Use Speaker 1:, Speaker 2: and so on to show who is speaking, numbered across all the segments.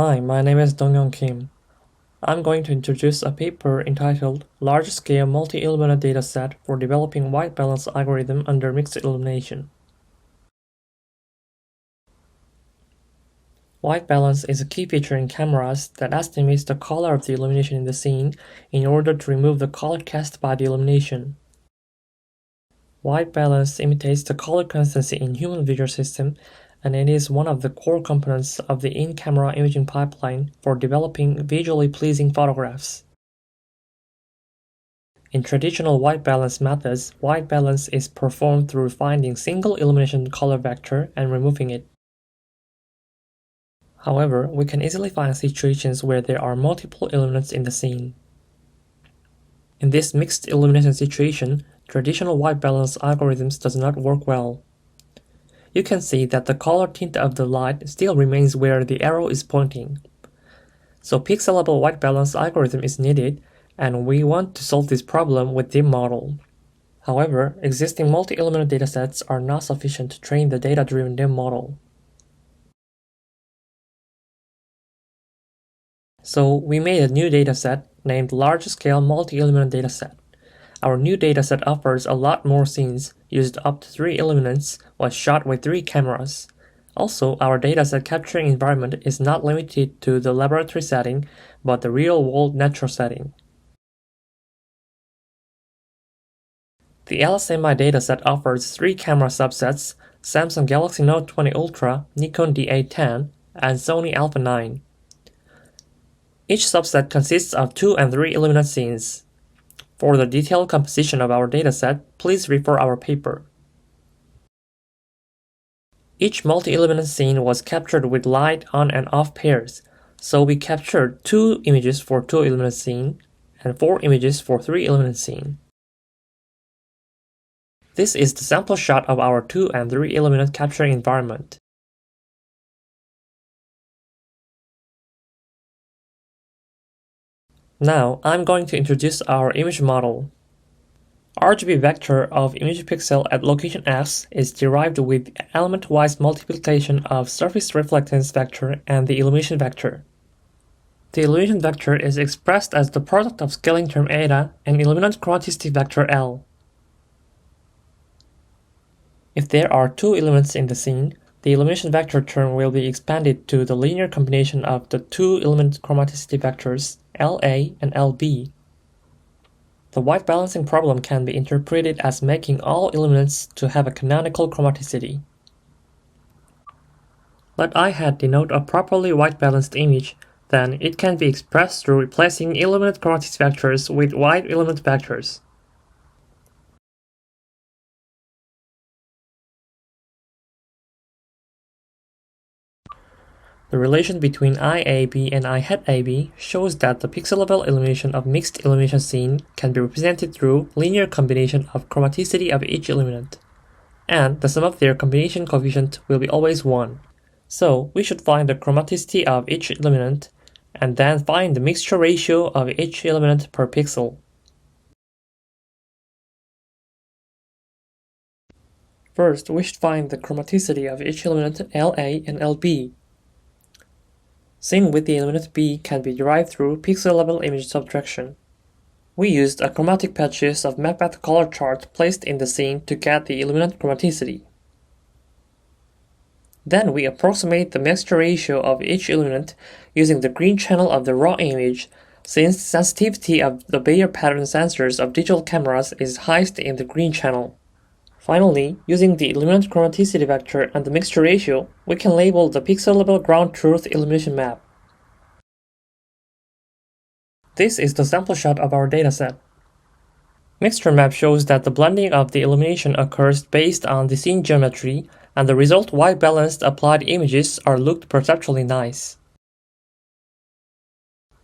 Speaker 1: Hi, my name is Donghyun Kim. I'm going to introduce a paper entitled Large Scale Multi-Illuminant Dataset for Developing White Balance Algorithm under Mixed Illumination. White balance is a key feature in cameras that estimates the color of the illumination in the scene in order to remove the color cast by the illumination. White balance imitates the color constancy in human visual system, and it is one of the core components of the in-camera imaging pipeline for developing visually pleasing photographs. In traditional white balance methods, white balance is performed through finding single illumination color vector and removing it. However, we can easily find situations where there are multiple illuminants in the scene. In this mixed illumination situation, traditional white balance algorithms does not work well. You can see that the color tint of the light still remains where the arrow is pointing. So pixel-level white balance algorithm is needed, and we want to solve this problem with DIM model. However, existing multi-illuminant datasets are not sufficient to train the data-driven DIM model. So we made a new dataset named Large Scale Multi-Illuminant Dataset. Our new dataset offers a lot more scenes, used up to 3 illuminants, was shot with 3 cameras. Also, our dataset capturing environment is not limited to the laboratory setting, but the real-world natural setting. The LSMI dataset offers 3 camera subsets: Samsung Galaxy Note 20 Ultra, Nikon D810, and Sony Alpha 9. Each subset consists of 2 and 3 illuminant scenes. For the detailed composition of our dataset, please refer our paper. Each multi-illuminant scene was captured with light on and off pairs, so we captured 2 images for 2 illuminant scene and 4 images for 3 illuminant scene. This is the sample shot of our 2 and 3 illuminant capturing environment. Now, I'm going to introduce our image model. RGB vector of image pixel at location X is derived with element-wise multiplication of surface reflectance vector and the illumination vector. The illumination vector is expressed as the product of scaling term eta and illuminant chromaticity vector L. If there are 2 illuminants in the scene, the illumination vector term will be expanded to the linear combination of the 2 illuminant chromaticity vectors LA and LB. The white balancing problem can be interpreted as making all illuminants to have a canonical chromaticity. Let I hat denote a properly white balanced image, then it can be expressed through replacing illuminant chromaticity vectors with white illuminant vectors. The relation between IAB and I hat AB shows that the pixel-level illumination of mixed illumination scene can be represented through linear combination of chromaticity of each illuminant, and the sum of their combination coefficient will be always 1. So we should find the chromaticity of each illuminant, and then find the mixture ratio of each illuminant per pixel. First, we should find the chromaticity of each illuminant LA and LB. Scene with the illuminant B can be derived through pixel-level image subtraction. We used a chromatic patches of MacBeth color chart placed in the scene to get the illuminant chromaticity. Then we approximate the mixture ratio of each illuminant using the green channel of the raw image, since the sensitivity of the Bayer pattern sensors of digital cameras is highest in the green channel. Finally, using the illuminant chromaticity vector and the mixture ratio, we can label the pixel-level ground truth illumination map. This is the sample shot of our dataset. Mixture map shows that the blending of the illumination occurs based on the scene geometry, and the result white balanced applied images are looked perceptually nice.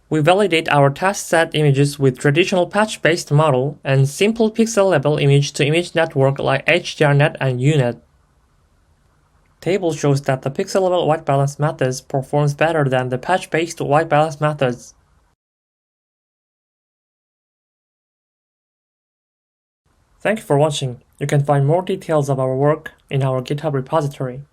Speaker 1: We validate our test set images with traditional patch-based model and simple pixel-level image-to-image network like HDRNet and UNet. Table shows that the pixel-level white balance methods performs better than the patch-based white balance methods. Thank you for watching. You can find more details of our work in our GitHub repository.